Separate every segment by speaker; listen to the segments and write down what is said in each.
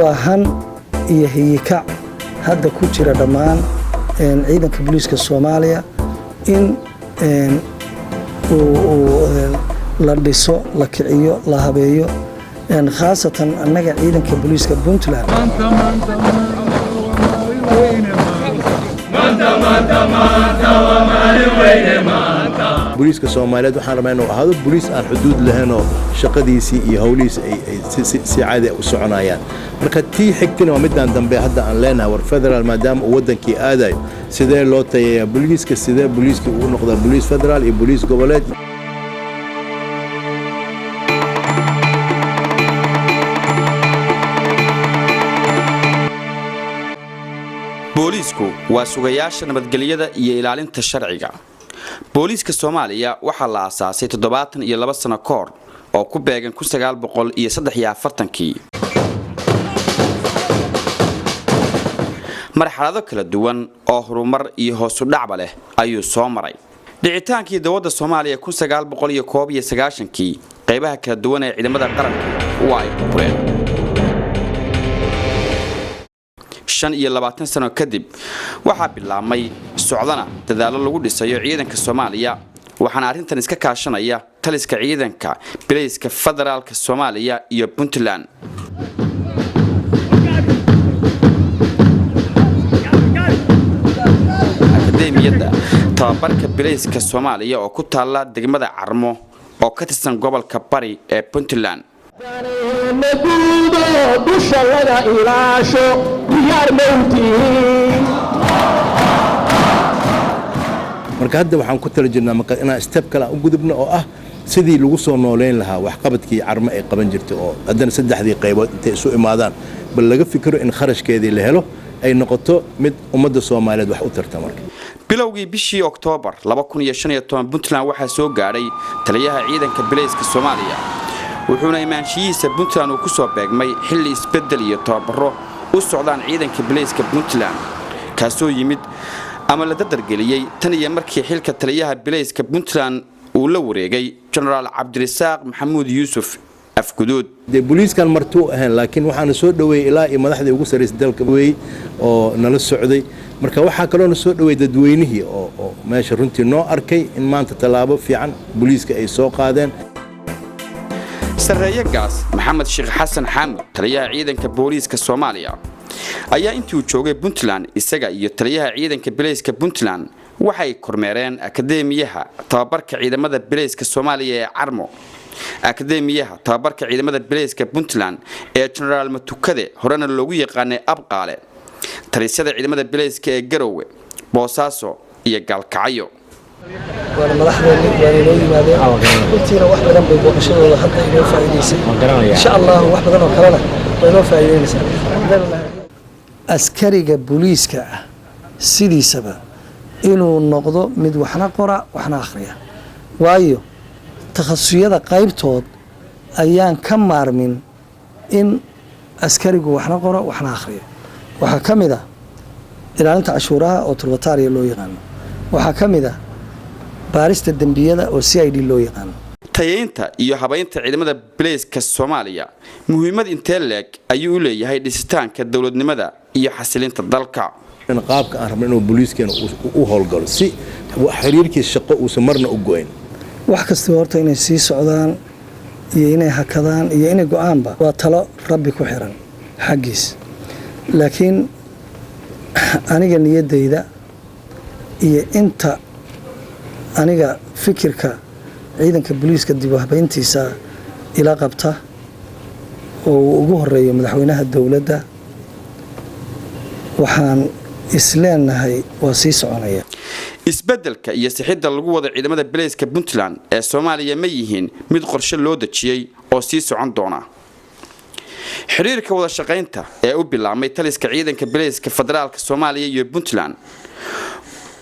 Speaker 1: waa han iyo hiyikac hadda ku jira dhammaan ciidanka booliiska Soomaaliya in la dhiso la kiciyo la habeeyo khaasatan annaga ciidanka booliiska Puntland
Speaker 2: booliiska Soomaaliyeed waxaan rabaa inuu ahaado booliis aan xuduud lahayn oo shaqadiisii iyo hawlihiisa ay si caadi ah u soconayaan marka tii xigtina waa midaan dambe hadda aan leenahay war federal maadaama uu wadankii aadayo sidee loo tayeeyaa booliiska sidee booliiska uu noqdaa booliis federal iyo booliis goboleed
Speaker 3: booliisku waa sugayaasha nabadgelyada iyo ilaalinta sharciga booliiska Soomaaliya waxaa la aasaasay 72 sano ka hor oo ku beegan 1943 marxalado kala duwan oo horumar iyo hoos u dhac leh ayuu soo maray dhicitaankii dawladda Soomaaliya 1991 qaybaha kala duwan ee ciidamada qaranka waa ay burbureen 25 sano kadib waxaa bilaabmay socdana dadaalo lagu dhisayo ciidanka Soomaaliya waxaana arrintan iska kaashanaya taliska ciidanka booliiska federaalka Soomaaliya iyo Puntland akademiyada tababarka booliiska Soomaaliya oo ku taala degmada Carmo oo ka tirsan gobolka Bari ee Puntland
Speaker 2: marka hadda waxaan ku tala jirnaa marka inaan step kale u gudubno oo ah sidii lagu soo nooleyn lahaa wax qabadkii Carmo ay qaban jirtay oo haddana saddexdii qaybood intay isu imaadaan bal laga fikiro in kharashkeedii la helo ay noqoto mid ummadda Soomaaliyeed wax u tarta marka
Speaker 3: bilowgii bishii Oktoobar 2015 Puntland waxaa soo gaaray taliyaha ciidanka booliiska Soomaaliya wuxuuna imaanshihiisa Puntland uu ku soo beegmay xilli isbedel iyo tababaro u socdaan ciidanka booliiska Puntland kaasoo yimid ama la dardargeliyay tan iyo markii xilka taliyaha booliiska Puntland uu la wareegay General Cabdirasaaq Maxamuud Yuusuf afguduud
Speaker 2: booliiskan martuu ahaan laakiin waxaana soo dhaweeyay ilaa iyo madaxdii ugu sareysay dalka weey oo nala socday marka waxaa kaloo soo dhaweeyay dadweynihii oo meesha runtii noo arkay in maanta talaabo fiican booliiska ay soo qaadeen
Speaker 3: sareeyo gaas Maxamed Sheekh Xasan Xaamud taliyaha ciidanka booliiska Soomaaliya ayaa intii uu joogay Puntland isaga iyo taliyaha ciidanka booliiska Puntland waxay kormeereen akademiyaha tababarka ciidamada booliiska Soomaaliya ee Carmo akademiyaha tababarka ciidamada booliiska Puntland ee General Matukade horena loogu yaqaanay Abqaale talisyada ciidamada booliiska ee Garowe Boosaaso iyo Galkacyo
Speaker 1: وأنا ملاحظة يعني لو يمادين قلتينا واحد بدن بيبوقشوا حتى إنه فايديسي إن شاء الله واحد بدن وكلنا وإنه فايدينيس أسكري بوليسكا سيدي سبب إنه النقطة مد وحنا قرأ وحنا آخرية وأيو تخصصيات قايبتود أيام كم مارمين إن أسكري وحنا قرأ وحنا آخرية وحكم إذا إذا أنت عشورها أو تروتاري اللي يغنى وحكم إذا baarista dambiyada oo CID loo yaqaan
Speaker 3: tayeynta iyo habaynta ciidamada booliiska Soomaaliya muhiimad intee leeg ayuu leeyahay dhisitaanka dawladnimada iyo xasilinta dalka
Speaker 2: in qaabka aan rabno inuu booliiskeena u howlgalo si xiriirkiisa shaqo uu samarna u go'in
Speaker 1: wax kasta horta inay sii socdaan iyo inay hakadaan iyo inay go'aanba waa talo rabbi ku xiran xaqiis laakiin aniga niyadeyda iyo inta aniga fikirka ciidanka booliiska dib u habeyntiisa ila qabta oo ugu horeeyo madaxweynaha dawladda waxaan isleenahay waa sii soconaya
Speaker 3: isbedelka iyo sixidda lagu wada ciidamada booliiska Puntland ee Soomaaliya ma yihiin mid qorshe loo dajiyay oo sii socon doona xiriirka wada shaqeynta ee u bilaabmay taliska ciidanka booliiska federaalka Soomaaliya iyo Puntland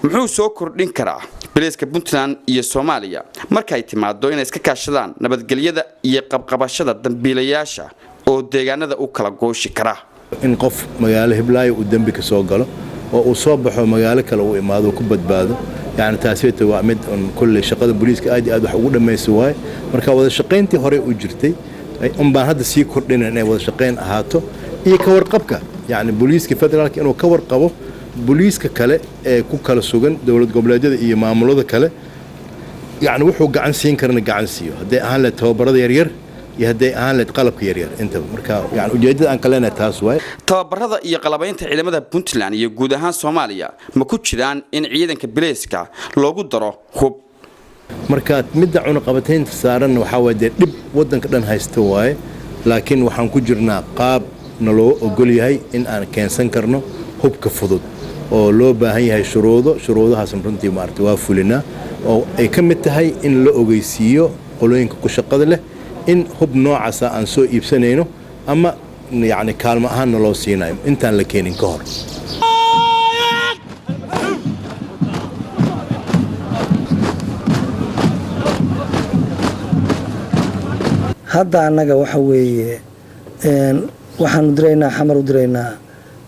Speaker 3: muxuu soo kordhin karaa booliiska Puntland iyo Soomaaliya marka ay timaado inay iska kaashadaan nabadgelyada iyo qabqabashada dambiilayaasha oo deegaanada u kala gooshi kara
Speaker 2: in qof magaalo Hiblaayo uu dambi ka soo galo oo uu soo baxo magaalo kale uu imaado ku badbaado yani taasiyada waa mid kulli shaqada booliiska aad wax ugu dhameysay way marka wada shaqeyntii hore u jirtay baan hadda sii kordhinay inay wada shaqeyn ahaato iyo ka warqabka yani booliiska federaalka inuu ka warqabo booliiska kale ee ku kala sugan dowlad goboleedyada iyo maamulada kale yani wuxuu gacan siin karna gacan siiyo hadday ahaan lahayd tababarada yaryar iyo hadday ahaan lahayd qalabka yaryar intaba marka yani ujeedada aan ka leenahay taas waaye
Speaker 3: tababarada iyo qalabaynta ciidamada Puntland iyo guud ahaan Soomaaliya ma ku jiraan in ciidanka bilayska loogu daro hub
Speaker 2: marka midda cunaqabataynta saaran waxa weeye dib wadanka dhan haysto waaye laakiin waxaan ku jirnaa qaab naloo ogol yahay in aan keensan karno hubka fudud oo loo baahan yahay shuruudahaas runtii maartay waa fulinaa oo ay ka mid tahay in la ogeysiiyo qolooyinka ku shaqada leh in hub noocaas aan soo iibsanayno ama yani kaalmo ahaan loo siinayo intaan la keenin ka hor
Speaker 1: hadda annaga waxa weeye waxaanu diraynaa xamar u diraynaa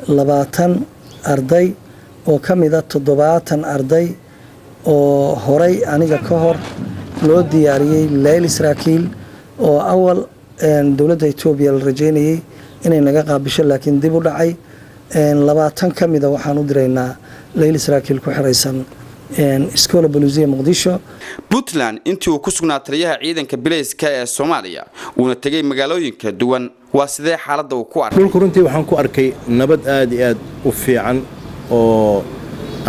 Speaker 1: 20 arday oo ka mid ah 70 arday oo horay aniga ka hor loo diyaariyey leyl Israakiil oo awal dawladda Itoobiya la rajeynayay inay naga qaabisho laakiin dib u dhacay 20 ka mid ah waxaan u diraynaa leyl Israakiil ku xiraysan iskoola Buluusiya Muqdisho
Speaker 3: Puntland intii uu ku sugnaa taliyaha ciidanka bilayska ee Soomaaliya uuna tagay magaalooyinka duwan waa sidee xaaladda uu ku arkay
Speaker 2: dhulku runtii waxaan ku arkay nabad aad iyo aad u fiican oo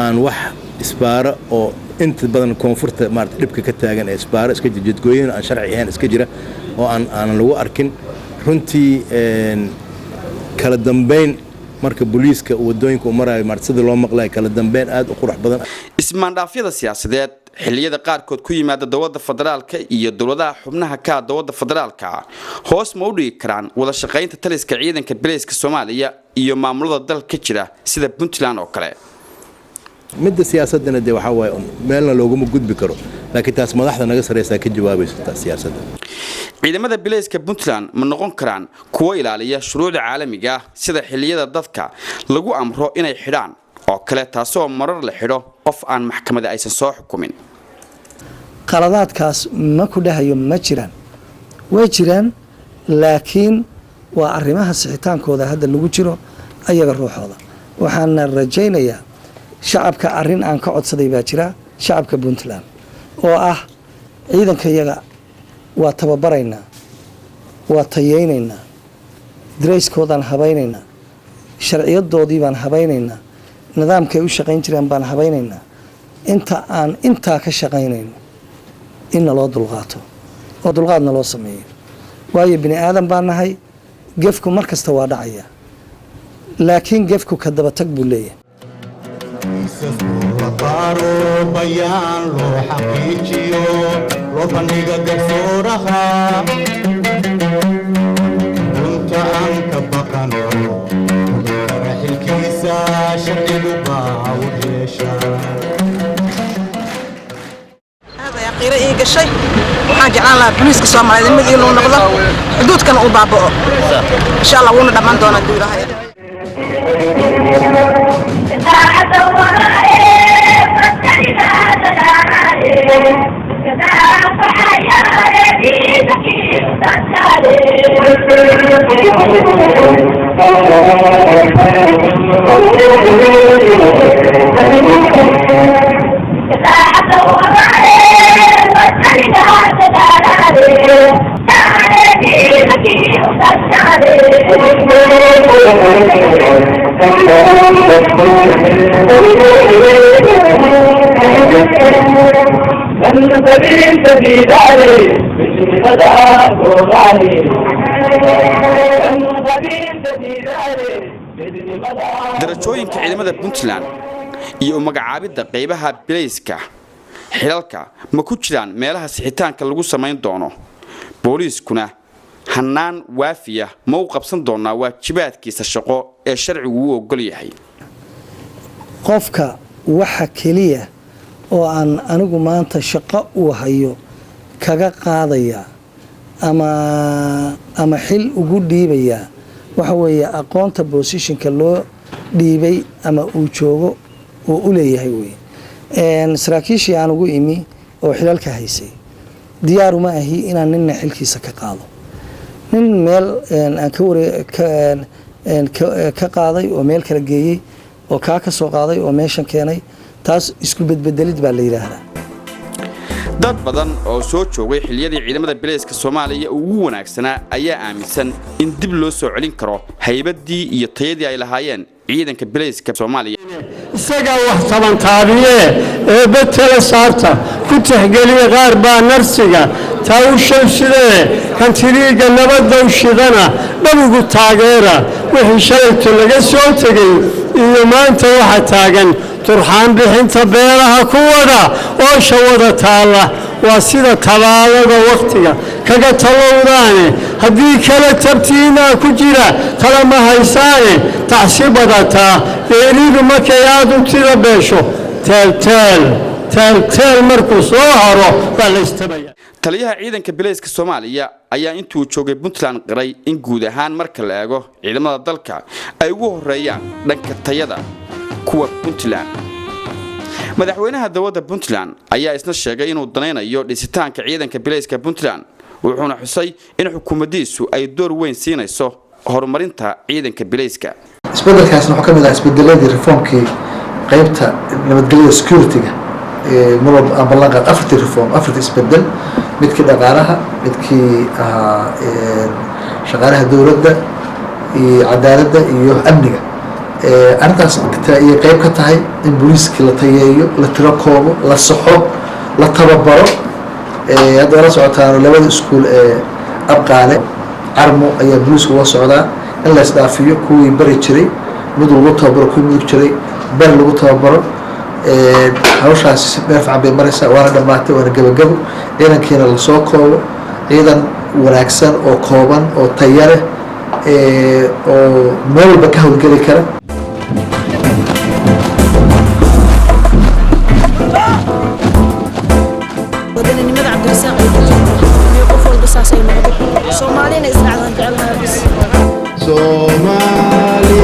Speaker 2: aan wax isbaara oo inta badan koonfurta maartay dhibka ka taagan ee isbaara iska jidgooyin aan sharci ahayn iska jira oo aan lagu arkin runtii kala dambeyn marka booliiska wadooyinka u marayo martida loo maqlay kala dambeyn aad u qurux badan
Speaker 3: ismaandhaafyada siyaasadeed xilliyada qaarkood ku yimaada dawladda federaalka iyo dawladaha xubnaha ka dawladda federaalka hoos ma u dhigi karaan wada shaqaynta taliska ciidanka bilayska Soomaaliya iyo maamulada dalka jira sida Puntland oo kale
Speaker 2: midda siyaasadana de waxa way meelna looguma gudbi karo laakiin taas madaxda naga sareysa ka jawaabaysa siyaasadda
Speaker 3: ciidamada bilayska Puntland ma noqon karaan kuwa ilaaliya shuruucda caalamiga ah sida xilliyada dadka lagu amro inay xidhaan oo kale taasoo marar la xidho qof aan maxkamadda aysan soo xukumin
Speaker 1: qaladaadkaas ma ku dhahayo ma jiraan way jiraan laakiin waa arrimaha sixitaankooda hadda lagu jiro ayaga ruuxooda waxaan rajaynayaa shacabka arrin aan ka codsaday baa jira shacabka Puntland oo ah ciidanka iyaga waa tababaraynaa waa tayeynaynaa dareyskoodan habaynaynaa sharciyadoodii baan habaynaynaa nidaamkay u shaqayn jireen baan habaynaynaa inta ka shaqaynayno in loo dulqaato oo dulqaadna loo sameeyo waayo bini aadan baan nahay gefku markasta waa dhacaya laakiin gefku ka daba tag buu leeyahay
Speaker 4: bayaan loo xaqiijiyo loo bandhiga garsooraha runta aan ka baqano xilkiisa sharcigu baa u yeesha
Speaker 5: هذا يا قيرة إيه قشي وحاجة على بوليس كسومالي مدي إنه نقضه حدود كان أبابه إن شاء الله ونا دمان دونا الدولة هاي
Speaker 3: darajooyinka ciidamada Puntland iyo magacaabida qaybaha bilayska xilalka ma ku jiraan meelaha sixitaanka lagu sameyn doono booliiskuna hanaan waafiya ma u qabsan doonaa waajibaadkiisa shaqo ee sharcigu u ogol yahay
Speaker 1: qofka waxa kaliya oo aan anigu maanta shaqo u hayo kaga qaadaya ama xil ugu dhiibaya waxa weeye aqoonta positionka loo dhiibay ama uu joogo oo u leeyahay weeye saraakiishii aan ugu imi oo xilalka haysay diyaar uma ahi inaan ninna xilkiisa ka qaado nin meel aan ka ka qaaday oo meel kala geeyey oo kaa ka soo qaaday oo meeshan keenay taas isku bedbedelid baa la yiraahdaa
Speaker 3: dad badan oo soo joogay xilliyadii ciidamada bilayska Soomaaliya ugu wanaagsanaa ayaa aaminsan in dib loo soo celin karo haybadii iyo tayadii ay lahaayeen ciidanka bilayska Soomaaliya
Speaker 6: isaga wax taban taabiye ee betela saarta ku tixgeliya qaar baa narsiga taa u sheegay kan tiriiga nabadda u shidana dhabugu taageera wixii shalayto laga soo tagay iyo maanta waxa taagan turxaan bixinta beeraha ku wada oo shawada taala waa sida talaalada waqtiga kaga talowdaane haddii kala tabtiina ku jira kala ma haysaane tacsibadata dheeridu markay aad u tira beesho teel markuu soo haro baa la istabaya
Speaker 3: taliyaha ciidanka bilayska Soomaaliya ayaa intuu joogay Puntland qiray in guud ahaan marka la eego ciidamada dalka ay ugu horeeyaan dhanka tayada kuwa Puntland madaxweynaha dawladda Puntland ayaa isna sheegay inuu danaynayo dhisitaanka ciidanka bilayska Puntland wuxuuna xusay in xukuumaddiisu ay door weyn siinayso horumarinta ciidanka bilayska
Speaker 7: isbedelkaasna wuxuu ka mid ah isbedeladii reformkii qaybta nabadgelyada security-ga مرب أبلغ أفرت الرفوم أفرت إسبدل متك دقارها متك شغالها دولة عدالة إيوه أمنية أنا كاس قيب كتاعي البوليس كلا تيجيو لتركوبه للصحاب للتببرة هذا رأس عطانو لبعض سكول أبقى عليه عرمو أي بوليس هو السعوداء إلا استعفيه كوي بريتشري مدو لطابرة كوي مدوكشري بر لطابرة hawshaas neefcan bay maraysaa waana dhammaatay waana gabagabo ciidankiina la soo koobo ciidan wanaagsan oo kooban oo tayo leh oo meel walba ka howlgeli kara
Speaker 8: wadanimada Cabdirasaaq iyo qof walba saasay noqdo Soomaalina israacdan jecelahay
Speaker 2: Soomaali